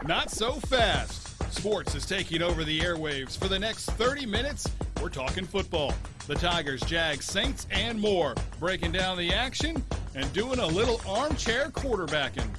Not so fast. Sports is taking over the airwaves. For the next 30 minutes, we're talking football. The Tigers, Jags, Saints, and more. Breaking down the action and doing a little armchair quarterbacking.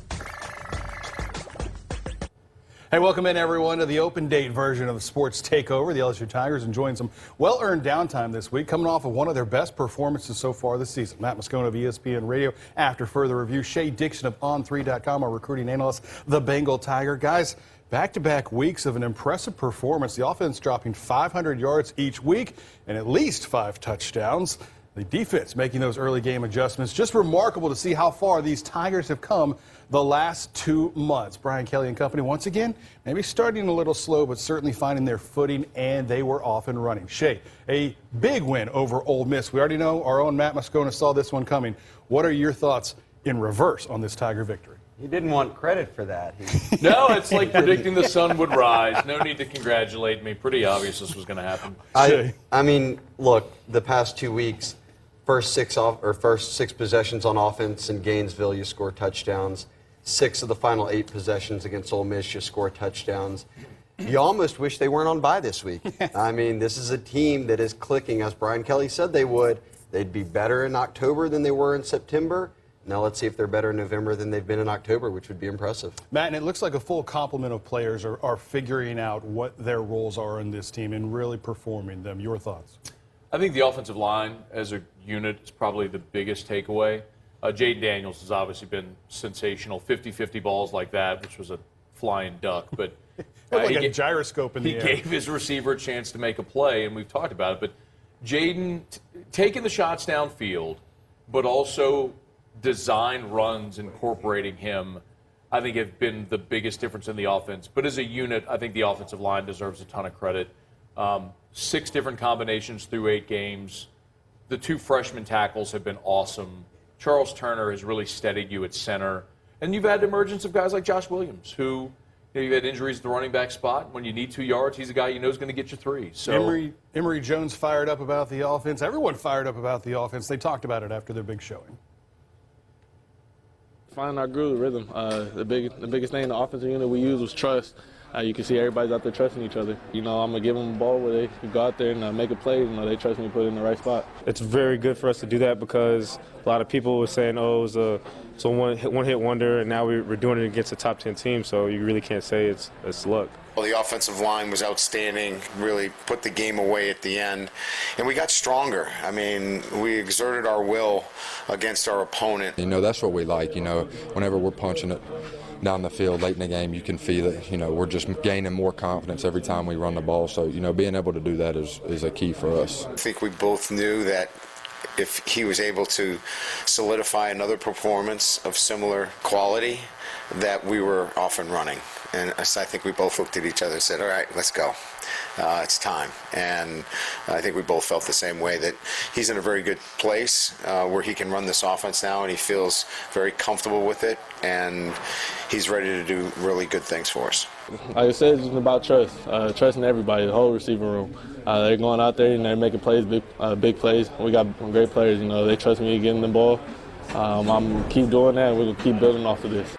Hey, welcome in, everyone, to the open date version of the Sports Takeover. The LSU Tigers enjoying some well-earned downtime this week, coming off of one of their best performances so far this season. Matt Moscona of ESPN Radio. After further review, Shea Dixon of On3.com, our recruiting analyst, the Bengal Tiger. Guys, back-to-back weeks of an impressive performance. The offense dropping 500 yards each week and at least 5 touchdowns. The defense making those early game adjustments. Just remarkable to see how far these Tigers have come the last 2 months. Brian Kelly and company, once again, maybe starting a little slow, but certainly finding their footing, and they were off and running. Shea, a big win over Ole Miss. We already know our own Matt Moscona saw this one coming. What are your thoughts in reverse on this Tiger victory? He didn't want credit for that. No, it's like predicting the sun would rise. No need to congratulate me. Pretty obvious this was going to happen. I mean, look, the past 2 weeks, first six possessions on offense in Gainesville, you score touchdowns. 6 of the final 8 possessions against Ole Miss, you score touchdowns. You almost wish they weren't on bye this week. I mean, this is a team that is clicking, as Brian Kelly said they would. They'd be better in October than they were in September. Now let's see if they're better in November than they've been in October, which would be impressive. Matt, and it looks like a full complement of players are figuring out what their roles are in this team and really performing them. Your thoughts? I think the offensive line as a unit is probably the biggest takeaway. Jaden Daniels has obviously been sensational. 50-50 balls like that, which was a flying duck. But like a gyroscope in the air. He gave his receiver a chance to make a play, and we've talked about it. But Jaden taking the shots downfield, but also design runs incorporating him, I think have been the biggest difference in the offense. But as a unit, I think the offensive line deserves a ton of credit. 6 different combinations through 8 games. The 2 freshman tackles have been awesome. Charles Turner has really steadied you at center. And you've had the emergence of guys like Josh Williams, who, you've had injuries at the running back spot. When you need 2 yards, he's a guy you know is going to get you 3. So Emory Jones fired up about the offense. Everyone fired up about the offense. They talked about it after their big showing. Finding our groove, rhythm. The biggest thing in the offensive unit we use was trust. You can see everybody's out there trusting each other. You know, I'm going to give them a ball where they can go out there and make a play. You know, they trust me to put it in the right spot. It's very good for us to do that because a lot of people were saying, oh, it was a one-hit wonder, and now we're doing it against a top 10 team, so you really can't say it's luck. Well, the offensive line was outstanding, really put the game away at the end, and we got stronger. I mean, we exerted our will against our opponent. You know, that's what we like. You know, whenever we're punching it down the field late in the game, you can feel it. You know, we're just gaining more confidence every time we run the ball. So, you know, being able to do that is a key for us. I think we both knew that if he was able to solidify another performance of similar quality, that we were off and running. And I think we both looked at each other and said, all right, let's go. It's time. And I think we both felt the same way, that he's in a very good place where he can run this offense now, and he feels very comfortable with it, and he's ready to do really good things for us. Like I said, it's just about trust. Trusting everybody, the whole receiver room. They're going out there and they're making plays, big plays. We got great players. You know, they trust me getting the ball. I'm going to keep doing that, and we're going to keep building off of this.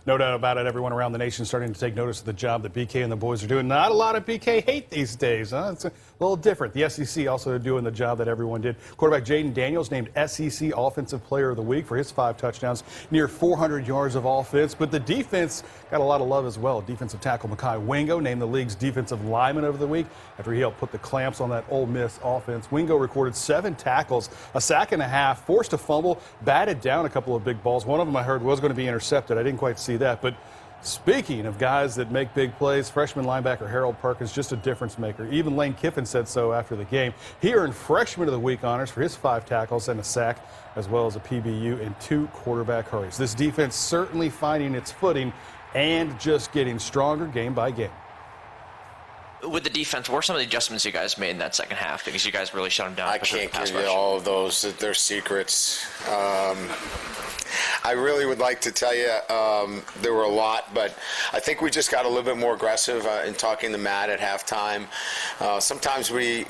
No doubt about it. Everyone around the nation starting to take notice of the job that BK and the boys are doing. Not a lot of BK hate these days, huh? It's a little different. The SEC also doing the job that everyone did. Quarterback Jaden Daniels named SEC Offensive Player of the Week for his 5 touchdowns, near 400 yards of offense. But the defense got a lot of love as well. Defensive tackle Mekhi Wingo named the league's Defensive Lineman of the Week after he helped put the clamps on that Ole Miss offense. Wingo recorded 7 tackles, a sack and a half, forced a fumble, batted down a couple of big balls. One of them I heard was going to be intercepted. I didn't quite see that. But speaking of guys that make big plays, freshman linebacker Harold Perkins, just a difference maker. Even Lane Kiffin said so after the game. He earned Freshman of the Week honors for his 5 tackles and a sack, as well as a PBU and 2 quarterback hurries. This defense certainly finding its footing and just getting stronger game by game. With the defense, what were some of the adjustments you guys made in that second half? Because you guys really shut them down. I can't give you all of those. They're secrets. I really would like to tell you there were a lot, but I think we just got a little bit more aggressive in talking to Matt at halftime. Sometimes we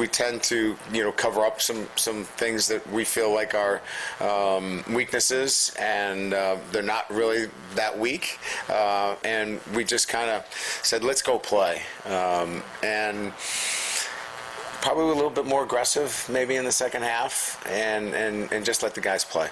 tend to cover up some things that we feel like are weaknesses, and they're not really that weak. And we just kind of said, let's go play. And probably a little bit more aggressive maybe in the second half, and just let the guys play.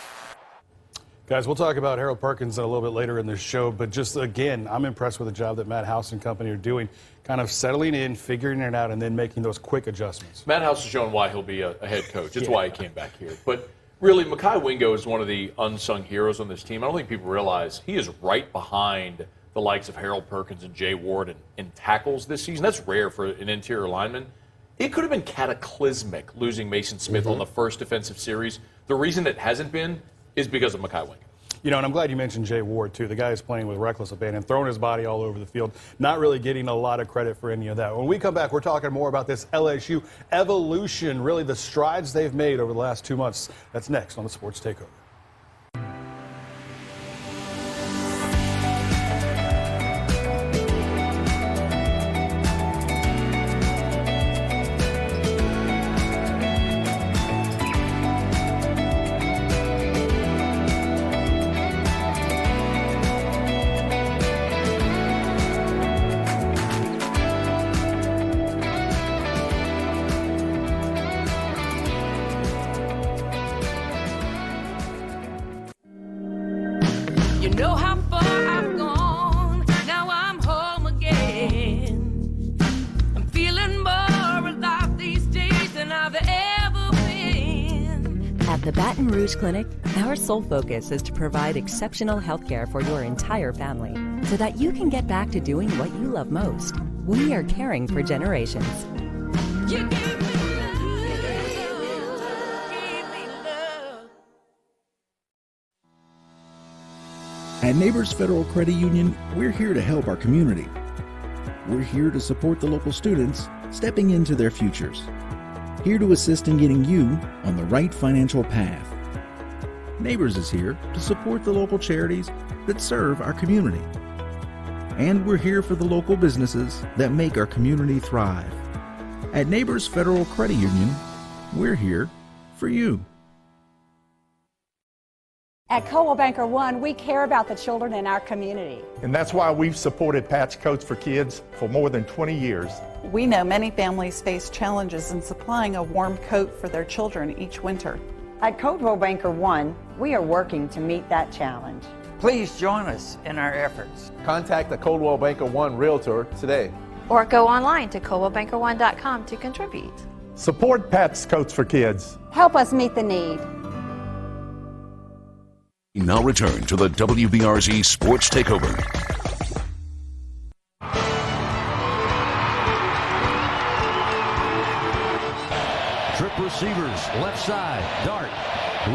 Guys, we'll talk about Harold Perkins a little bit later in the show, but just again, I'm impressed with the job that Matt House and company are doing, kind of settling in, figuring it out, and then making those quick adjustments. Matt House has shown why he'll be a head coach. That's why he came back here. But really, Mekhi Wingo is one of the unsung heroes on this team. I don't think people realize he is right behind the likes of Harold Perkins and Jay Ward in tackles this season. That's rare for an interior lineman. It could have been cataclysmic losing Mason Smith on the first defensive series. The reason it hasn't been is because of Mekhi Wingo. And I'm glad you mentioned Jay Ward, too. The guy is playing with reckless abandon, throwing his body all over the field, not really getting a lot of credit for any of that. When we come back, we're talking more about this LSU evolution, really the strides they've made over the last 2 months. That's next on the Sports Takeover. You know how far I've gone, now I'm home again. I'm feeling more alive these days than I've ever been. At the Baton Rouge Clinic, our sole focus is to provide exceptional health care for your entire family so that you can get back to doing what you love most. We are caring for generations. You gave me love, gave me love. At Neighbors Federal Credit Union, we're here to help our community. We're here to support the local students stepping into their futures. Here to assist in getting you on the right financial path. Neighbors is here to support the local charities that serve our community. And we're here for the local businesses that make our community thrive. At Neighbors Federal Credit Union, we're here for you. At Cauble Banker One, we care about the children in our community. And that's why we've supported Patch Coats for Kids for more than 20 years. We know many families face challenges in supplying a warm coat for their children each winter. At Coldwell Banker One, we are working to meet that challenge. Please join us in our efforts. Contact the Coldwell Banker One Realtor today. Or go online to coldwellbanker1.com to contribute. Support Patch Coats for Kids. Help us meet the need. Now return to the WBRZ Sports Takeover. Trip receivers, left side, Dart,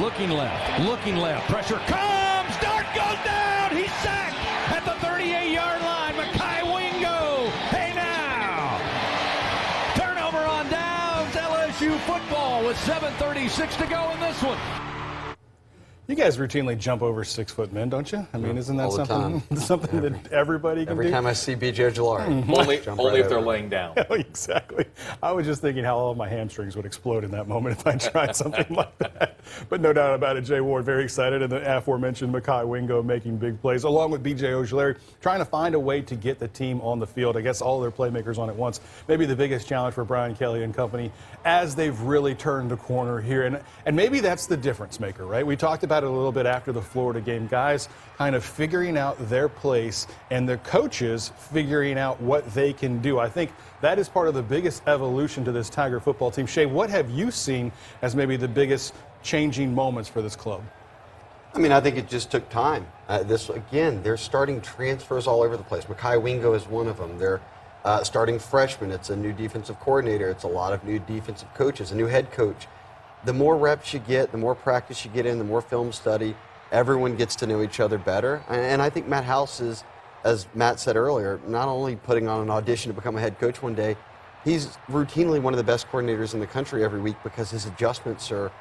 looking left, pressure comes, Dart goes down, he's sacked at the 38-yard line, Mekhi Wingo, hey now! Turnover on downs, LSU football with 7:36 to go in this one. You guys routinely jump over 6-foot men, don't you? I mean, isn't that something that everybody can do? Every time I see B.J. Ojulari. Only if they're laying down. Exactly. I was just thinking how all of my hamstrings would explode in that moment if I tried something like that. But no doubt about it, Jay Ward very excited, and the aforementioned Mekhi Wingo making big plays, along with B.J. Ojulari, trying to find a way to get the team on the field. I guess all their playmakers on at once. Maybe the biggest challenge for Brian Kelly and company as they've really turned the corner here. And maybe that's the difference maker, right? We talked about it a little bit after the Florida game. Guys kind of figuring out their place and the coaches figuring out what they can do. I think that is part of the biggest evolution to this Tiger football team. Shea, what have you seen as maybe the biggest changing moments for this club? I mean, I think it just took time. They're starting transfers all over the place. Mekhi Wingo is one of them. They're starting freshmen. It's a new defensive coordinator. It's a lot of new defensive coaches, a new head coach. The more reps you get, the more practice you get in, the more film study, everyone gets to know each other better. And I think Matt House is, as Matt said earlier, not only putting on an audition to become a head coach one day, he's routinely one of the best coordinators in the country every week because his adjustments are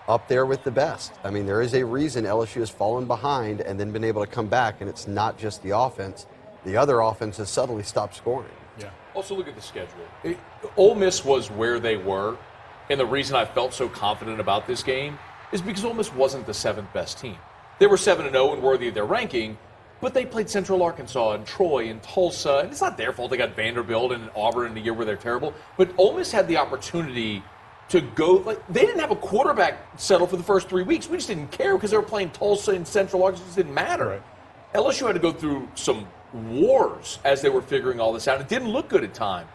up there with the best. I mean, there is a reason LSU has fallen behind and then been able to come back, and it's not just the offense. The other offense has suddenly stopped scoring. Yeah. Also, look at the schedule. Ole Miss was where they were, and the reason I felt so confident about this game is because Ole Miss wasn't the 7th best team. They were 7-0 and worthy of their ranking, but they played Central Arkansas and Troy and Tulsa, and it's not their fault they got Vanderbilt and Auburn in a year where they're terrible. But Ole Miss had the opportunity to go, like, they didn't have a quarterback settle for the first 3 weeks. We just didn't care because they were playing Tulsa and Central Arkansas. It just didn't matter. Right. LSU had to go through some wars as they were figuring all this out. It didn't look good at time.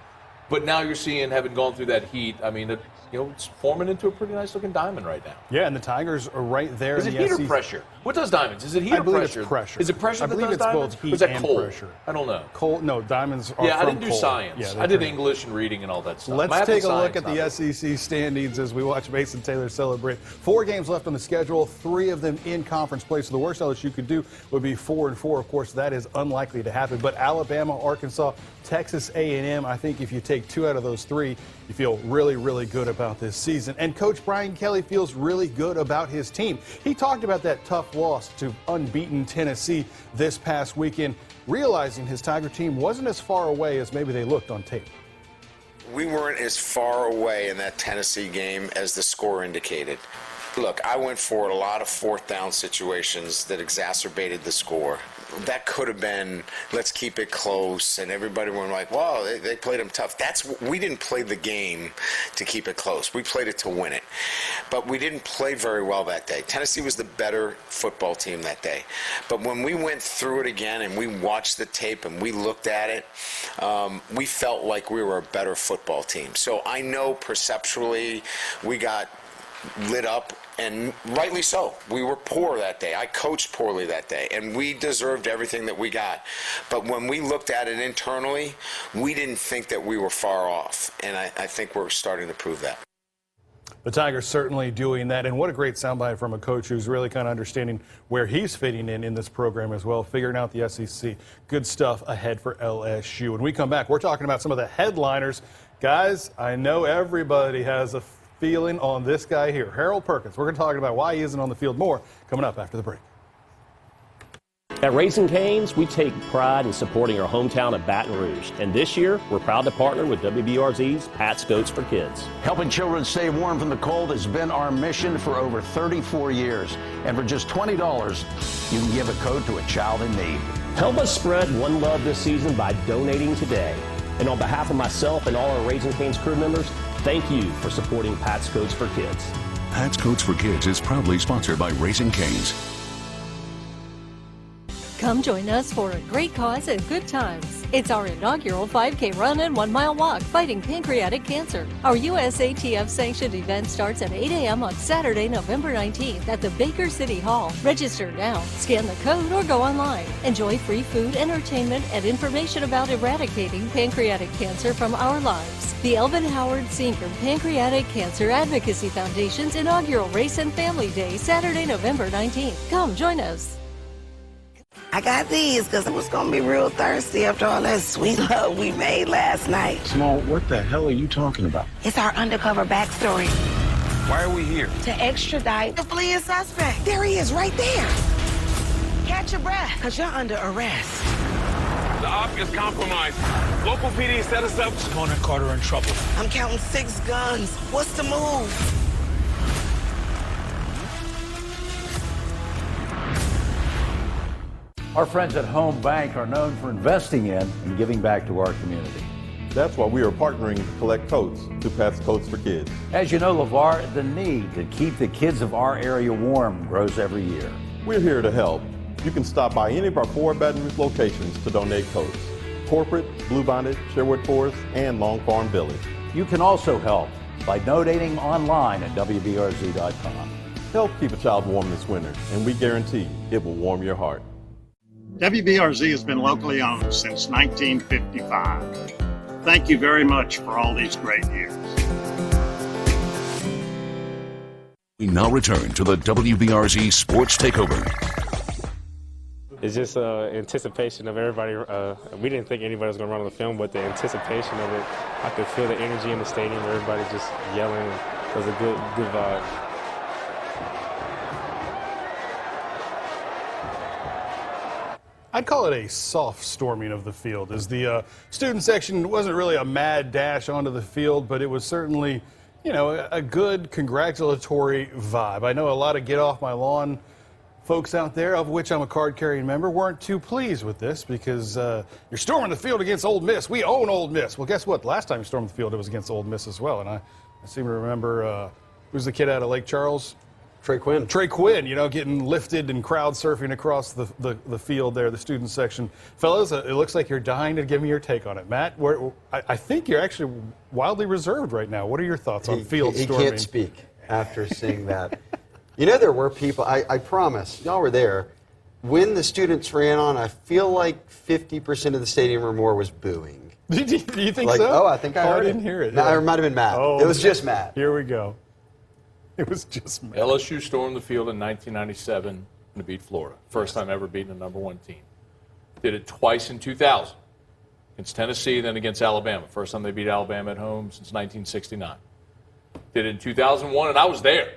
But now you're seeing, having gone through that heat, I mean, it's forming into a pretty nice-looking diamond right now. Yeah, and the Tigers are right there. Is it heat or pressure? What does diamonds? Is it heat or pressure? I believe it's pressure. Is it pressure that does diamonds? I believe it's both heat or is that and cold? pressure. I don't know. Cold? No, diamonds are I from didn't do cold. science. Yeah, I did English and reading and all that stuff. Let's take a look at the SEC standings as we watch Mason Taylor celebrate. 4 games left on the schedule, 3 of them in conference play. So the worst LSU could do would be 4-4. Of course, that is unlikely to happen. But Alabama, Arkansas, Texas A&M, I think if you take 2 out of those 3, you feel really, really good about this season. And Coach Brian Kelly feels really good about his team. He talked about that tough loss to unbeaten Tennessee this past weekend, realizing his Tiger team wasn't as far away as maybe they looked on tape. We weren't as far away in that Tennessee game as the score indicated. Look, I went for a lot of 4th down situations that exacerbated the score. That could have been, let's keep it close, and everybody went like, wow, they played them tough. We didn't play the game to keep it close. We played it to win it. But we didn't play very well that day. Tennessee was the better football team that day. But when we went through it again and we watched the tape and we looked at it, we felt like we were a better football team. So I know perceptually we got lit up, and rightly so. We were poor that day. I coached poorly that day, and we deserved everything that we got. But when we looked at it internally, we didn't think that we were far off, and I think we're starting to prove that. The Tigers certainly doing that, and what a great soundbite from a coach who's really kind of understanding where he's fitting in this program as well, figuring out the SEC. Good stuff ahead for LSU. When we come back, we're talking about some of the headliners. Guys, I know everybody has a feeling on this guy here, Harold Perkins. We're going to talk about why he isn't on the field more coming up after the break. At Raising Cane's, we take pride in supporting our hometown of Baton Rouge. And this year, we're proud to partner with WBRZ's Pat's Coats for Kids. Helping children stay warm from the cold has been our mission for over 34 years. And for just $20, you can give a coat to a child in need. Help us spread one love this season by donating today. And on behalf of myself and all our Raising Cane's crew members, thank you for supporting Pat's Coats for Kids. Pat's Coats for Kids is proudly sponsored by Raising Cane's. Come join us for a great cause and good times. It's our inaugural 5K run and 1-mile walk fighting pancreatic cancer. Our USATF sanctioned event starts at 8 a.m. on Saturday, November 19th at the Baker City Hall. Register now, scan the code, or go online. Enjoy free food, entertainment, and information about eradicating pancreatic cancer from our lives. The Elvin Howard Senior Pancreatic Cancer Advocacy Foundation's inaugural Race and Family Day, Saturday, November 19th. Come join us. I got these because I was going to be real thirsty after all that sweet love we made last night. Small, what the hell are you talking about? It's our undercover backstory. Why are we here? To extradite the fleeing suspect. There he is, right there. Catch your breath, because you're under arrest. The op is compromised. Local PD set us up. Moscona and Carter are in trouble. I'm counting 6 guns. What's the move? Our friends at Home Bank are known for investing in and giving back to our community. That's why we are partnering to collect coats to Pat's Coats for Kids. As you know, LeVar, the need to keep the kids of our area warm grows every year. We're here to help. You can stop by any of our 4 Baton Rouge locations to donate coats. Corporate, Bluebonnet, Sherwood Forest, and Long Farm Village. You can also help by donating online at WBRZ.com. Help keep a child warm this winter, and we guarantee it will warm your heart. WBRZ has been locally owned since 1955. Thank you very much for all these great years. We now return to the WBRZ Sports Takeover. It's just anticipation of everybody. We didn't think anybody was going to run on the film, but the anticipation of it, I could feel the energy in the stadium, everybody just yelling. It was a good vibe. I'd call it a soft storming of the field, as the student section wasn't really a mad dash onto the field, but it was certainly, a good congratulatory vibe. I know a lot of get off my lawn folks out there, of which I'm a card-carrying member, weren't too pleased with this because you're storming the field against Ole Miss. We own Ole Miss. Well, guess what? Last time you stormed the field, it was against Ole Miss as well. And I seem to remember, who's the kid out of Lake Charles? Trey Quinn. Trey Quinn, getting lifted and crowd surfing across the field there, the student section. Fellas, it looks like you're dying to give me your take on it. Matt, I think you're actually wildly reserved right now. What are your thoughts on field storming? He can't speak after seeing that. There were people, I promise, y'all were there. When the students ran on, I feel like 50% of the stadium or more was booing. Do you think so? Oh, I think I heard I didn't hear it. No, it might have been Matt. Oh, it was just Matt. Here we go. It was just Matt. LSU stormed the field in 1997 to beat Florida. First time ever beating a number 1 team. Did it twice in 2000 against Tennessee, then against Alabama. First time they beat Alabama at home since 1969. Did it in 2001, and I was there.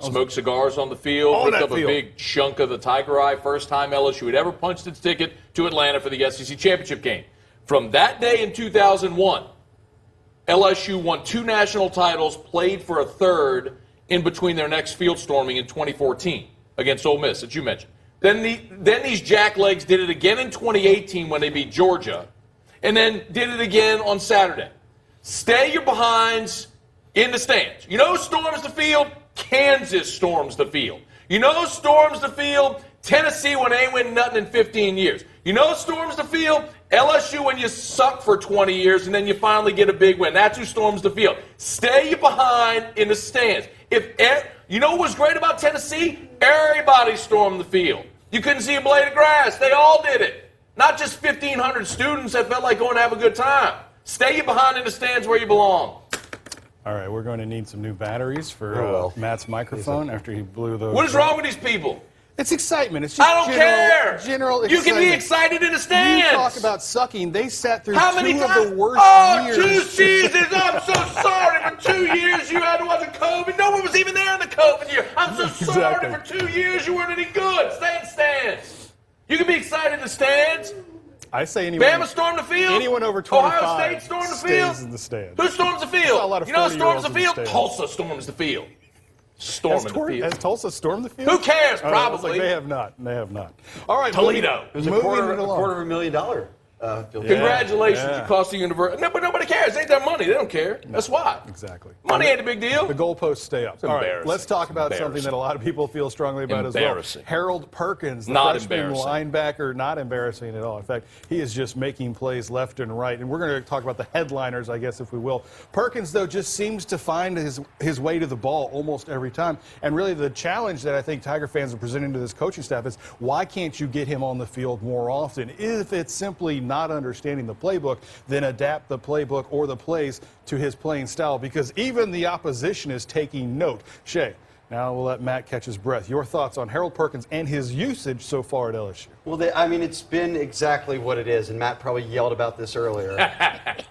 Smoked cigars on the field, picked up a big chunk of the Tiger Eye. First time LSU had ever punched its ticket to Atlanta for the SEC championship game. From that day in 2001, LSU won 2 national titles, played for a third in between their next field storming in 2014 against Ole Miss, that you mentioned. Then these jacklegs did it again in 2018 when they beat Georgia, and then did it again on Saturday. Stay your behinds in the stands. You know who storms the field? Kansas storms the field. You know who storms the field? Tennessee when they ain't win nothing in 15 years. You know who storms the field? LSU when you suck for 20 years and then you finally get a big win. That's who storms the field. Stay behind in the stands. You know what was great about Tennessee? Everybody stormed the field. You couldn't see a blade of grass. They all did it. Not just 1,500 students that felt like going to have a good time. Stay behind in the stands where you belong. All right, we're going to need some new batteries for Matt's microphone after he blew those. What is wrong with these people? It's excitement. It's just I don't care. General excitement. You can be excited in the stands. You talk about sucking. They sat through How many two times? of the worst years. 2 seasons. I'm so sorry. For 2 years you had to watch a COVID. No one was even there in the COVID year. I'm so sorry. For 2 years you weren't any good. Stay in stands. You can be excited in the stands. I say anyone. Bama stormed the field. Anyone over 25 Ohio State stormed the field. Stays in the stands. Who storms the field? A lot of you know who storms the 40-year-olds field? in the Tulsa storms the field. Storming the field. Has Tulsa stormed the field? Who cares? Oh, I was Probably. like, they have not. They have not. All right, Toledo. It was a $250,000 field. Congratulations, you cost the university. No, but nobody cares. It ain't their money. They don't care. That's why. Exactly. Money ain't a big deal. The goalposts stay up. All right, let's talk about something that a lot of people feel strongly about as well. Harold Perkins, the freshman linebacker, not embarrassing at all. In fact, he is just making plays left and right. And we're going to talk about the headliners, I guess, if we will. Perkins, though, just seems to find his way to the ball almost every time. And really the challenge that I think Tiger fans are presenting to this coaching staff is, why can't you get him on the field more often? If it's simply not understanding the playbook, then adapt the playbook or the plays to his playing style, because even the opposition is taking note. Shea, now we'll let Matt catch his breath. Your thoughts on Harold Perkins and his usage so far at LSU? Well, it's been exactly what it is, and Matt probably yelled about this earlier.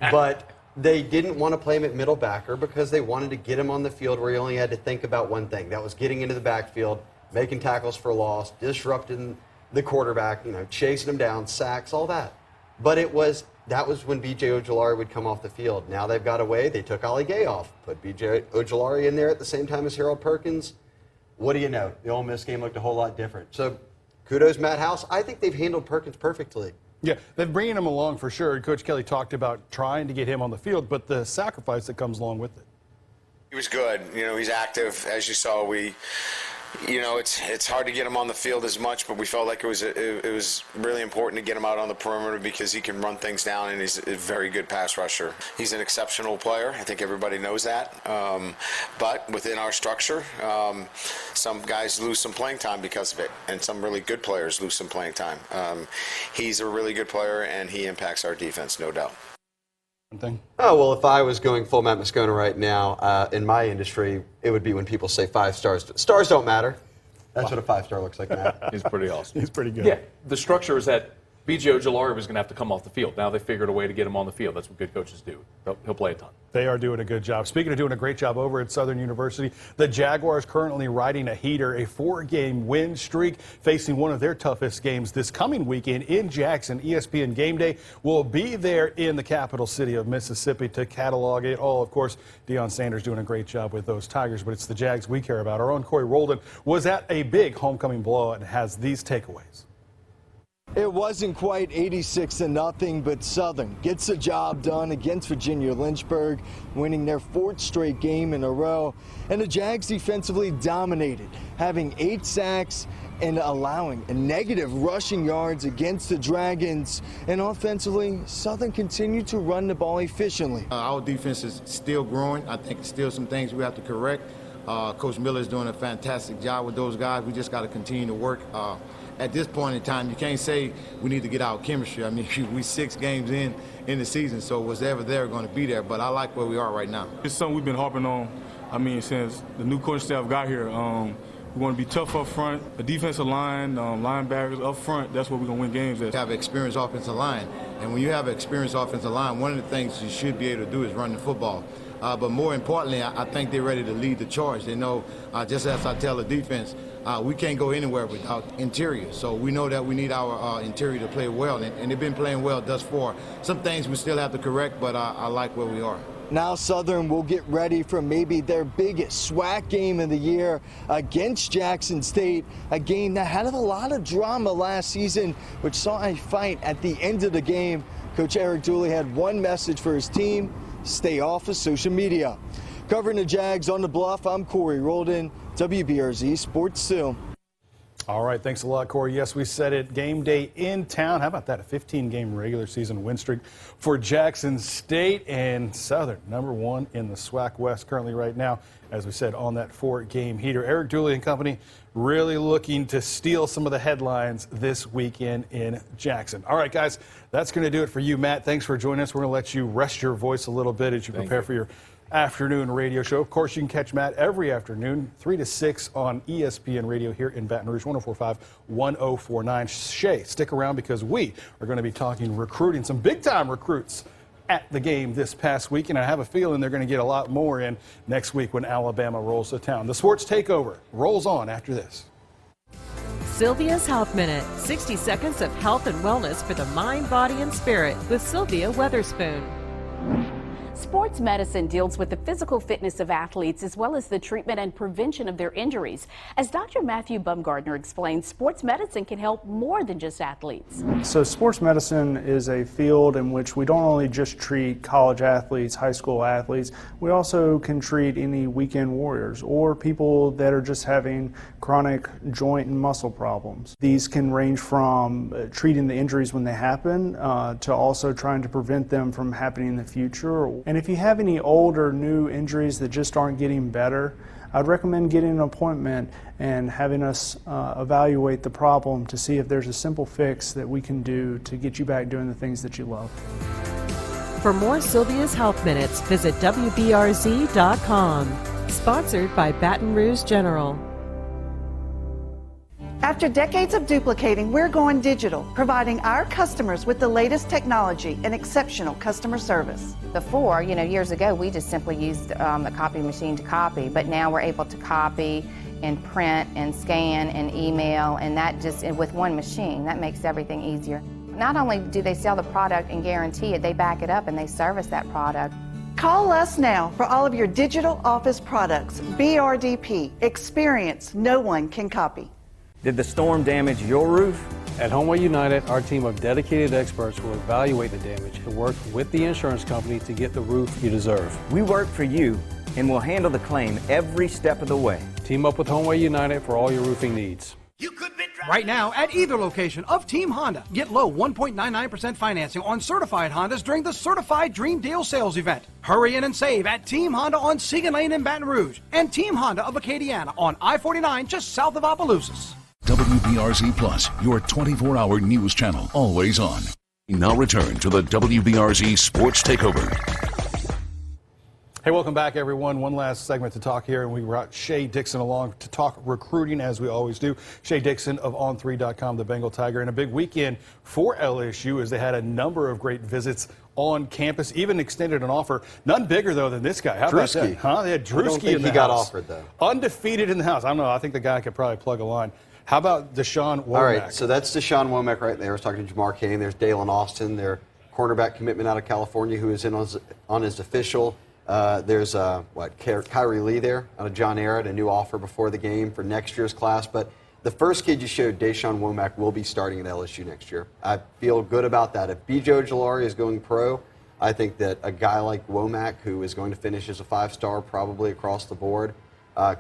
But they didn't want to play him at middle backer because they wanted to get him on the field where he only had to think about one thing. That was getting into the backfield, making tackles for loss, disrupting the quarterback, chasing him down, sacks, all that. But that was when B.J. Ojulari would come off the field. Now they've got away. They took Ali Gay off, put B.J. Ojulari in there at the same time as Harold Perkins. What do you know? The Ole Miss game looked a whole lot different. So kudos, Matt House. I think they've handled Perkins perfectly. Yeah, they're bringing him along for sure. Coach Kelly talked about trying to get him on the field, but the sacrifice that comes along with it. He was good. He's active. As you saw, it's hard to get him on the field as much, but we felt like it was really important to get him out on the perimeter because he can run things down and he's a very good pass rusher. He's an exceptional player. I think everybody knows that. But within our structure, some guys lose some playing time because of it, and some really good players lose some playing time. He's a really good player, and he impacts our defense, no doubt. Oh, well, if I was going full Matt Moscona right now, in my industry, it would be when people say 5 stars. Stars don't matter. That's what a 5-star looks like, Matt. He's pretty awesome. He's pretty good. Yeah, the structure is that B.J. Ojulari was going to have to come off the field. Now they figured a way to get him on the field. That's what good coaches do. He'll play a ton. They are doing a good job. Speaking of doing a great job over at Southern University, the Jaguars currently riding a heater, a 4-game win streak, facing one of their toughest games this coming weekend in Jackson. ESPN Game Day will be there in the capital city of Mississippi to catalog it all. Of course, Deion Sanders doing a great job with those Tigers, but it's the Jags we care about. Our own Corey Roldan was at a big homecoming blowout and has these takeaways. It wasn't quite 86-0, but Southern gets the job done against Virginia Lynchburg, winning their 4th straight game in a row. And the Jags defensively dominated, having 8 sacks and allowing a negative rushing yards against the Dragons. And offensively, Southern continued to run the ball efficiently. Our defense is still growing. I think still some things we have to correct. Coach Miller is doing a fantastic job with those guys. We just got to continue to work. At this point in time, you can't say we need to get our chemistry. I mean, we 6 games in the season, so whatever they're going to be there. But I like where we are right now. It's something we've been harping on, since the new coaching staff got here. We want to be tough up front, a defensive line, linebackers up front. That's what we're going to win games at. You have an experienced offensive line, and when you have an experienced offensive line, one of the things you should be able to do is run the football. But more importantly, I think they're ready to lead the charge. They know, just as I tell the defense, we can't go anywhere without interior. So we know that we need our interior to play well, and they've been playing well thus far. Some things we still have to correct, but I like where we are. Now Southern will get ready for maybe their biggest SWAC game of the year against Jackson State, a game that had a lot of drama last season, which saw a fight at the end of the game. Coach Eric Dooley had one message for his team: stay off of social media. Covering the Jags on the Bluff, I'm Corey Roldan, WBRZ Sports 2. All right, thanks a lot, Corey. Yes, we said it. Game day in town. How about that? A 15-game regular season win streak for Jackson State and Southern, #1 in the SWAC West currently right now, as we said, on that 4-game heater. Eric Dooley and company really looking to steal some of the headlines this weekend in Jackson. All right, guys, that's going to do it for you, Matt. Thanks for joining us. We're going to let you rest your voice a little bit as you prepare for your afternoon radio show. Of course, you can catch Matt every afternoon, 3 to 6 on ESPN Radio here in Baton Rouge, 104.5, 1049. Shea, stick around because we are going to be talking recruiting, some big-time recruits at the game this past week, and I have a feeling they're going to get a lot more in next week when Alabama rolls to town. The Sports Takeover rolls on after this. Sylvia's Health Minute, 60 seconds of health and wellness for the mind, body, and spirit with Sylvia Weatherspoon. Sports medicine deals with the physical fitness of athletes as well as the treatment and prevention of their injuries. As Dr. Matthew Bumgardner explains, sports medicine can help more than just athletes. So sports medicine is a field in which we don't only just treat college athletes, high school athletes, we also can treat any weekend warriors or people that are just having chronic joint and muscle problems. These can range from treating the injuries when they happen to also trying to prevent them from happening in the future. And if you have any old or new injuries that just aren't getting better, I'd recommend getting an appointment and having us evaluate the problem to see if there's a simple fix that we can do to get you back doing the things that you love. For more Sylvia's Health Minutes, visit WBRZ.com. Sponsored by Baton Rouge General. After decades of duplicating, we're going digital, providing our customers with the latest technology and exceptional customer service. Before, years ago, we just simply used a copy machine to copy, but now we're able to copy and print and scan and email, and that just with one machine. That makes everything easier. Not only do they sell the product and guarantee it, they back it up and they service that product. Call us now for all of your digital office products. BRDP, experience no one can copy. Did the storm damage your roof? At Homeway United, our team of dedicated experts will evaluate the damage and work with the insurance company to get the roof you deserve. We work for you and will handle the claim every step of the way. Team up with Homeway United for all your roofing needs. Right now, at either location of Team Honda, get low 1.99% financing on certified Hondas during the Certified Dream Deal sales event. Hurry in and save at Team Honda on Segan Lane in Baton Rouge and Team Honda of Acadiana on I-49 just south of Opelousas. WBRZ Plus, your 24-hour news channel, always on. Now return to the WBRZ Sports Takeover. Hey, welcome back, everyone. One last segment to talk here, and we brought Shea Dixon along to talk recruiting, as we always do. Shea Dixon of On3.com, the Bengal Tiger, and a big weekend for LSU as they had a number of great visits on campus, even extended an offer. None bigger, though, than this guy. How about that? Huh? They had Drewski in the house. I don't think he got offered, though. Undefeated in the house. I don't know. I think the guy could probably plug a line. How about Deshaun Womack? All right, so that's Deshaun Womack right there. I was talking to Jamar Kane. There's Dalen Austin, their cornerback commitment out of California, who is in on his official. There's Kyrie Lee there out of John Ehret, a new offer before the game for next year's class. But the first kid you showed, Deshaun Womack, will be starting at LSU next year. I feel good about that. If B. Joe Ojulari is going pro, I think that a guy like Womack, who is going to finish as a 5-star probably across the board,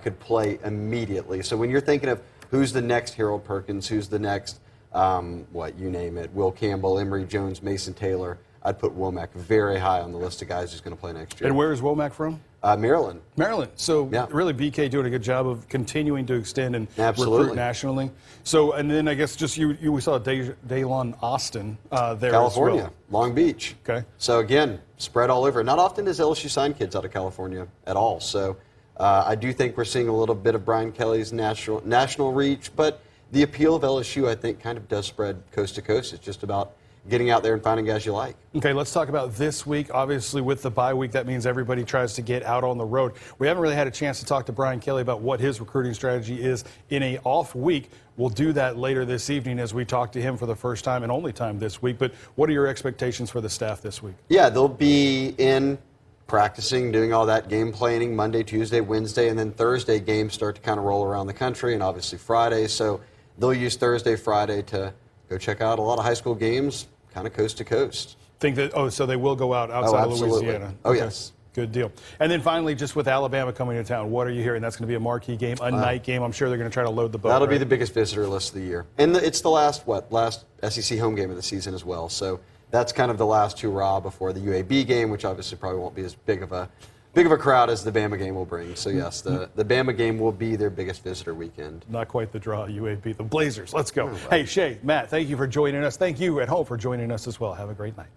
could play immediately. So when you're thinking of who's the next Harold Perkins, who's the next, you name it, Will Campbell, Emory Jones, Mason Taylor, I'd put Womack very high on the list of guys who's going to play next year. And where is Womack from? Maryland. Maryland. So yeah. Really BK doing a good job of continuing to extend and Absolutely. recruit nationally. So, and then I guess just we saw Dalen Austin there California, as well. Long Beach. Okay. So again, spread all over. Not often does LSU sign kids out of California at all. So I do think we're seeing a little bit of Brian Kelly's national reach, but the appeal of LSU, I think, kind of does spread coast to coast. It's just about getting out there and finding guys you like. Okay, let's talk about this week. Obviously, with the bye week, that means everybody tries to get out on the road. We haven't really had a chance to talk to Brian Kelly about what his recruiting strategy is in a off week. We'll do that later this evening as we talk to him for the first time and only time this week. But what are your expectations for the staff this week? Yeah, they'll be in practicing, doing all that game planning Monday, Tuesday, Wednesday, and then Thursday games start to kind of roll around the country, and obviously Friday. So they'll use Thursday, Friday to go check out a lot of high school games, kind of coast to coast. Think that, so they will go out outside of Louisiana. Oh, yes. Good deal. And then finally, just with Alabama coming to town, what are you hearing? That's going to be a marquee game, a night game. I'm sure they're going to try to load the boat. That'll be the biggest visitor list of the year. And it's the last SEC home game of the season as well. So that's kind of the last hurrah before the UAB game, which obviously probably won't be as big of a crowd as the Bama game will bring. So, yes, the Bama game will be their biggest visitor weekend. Not quite the draw, UAB. The Blazers. Let's go. Hey, Shea, Matt, thank you for joining us. Thank you at home for joining us as well. Have a great night.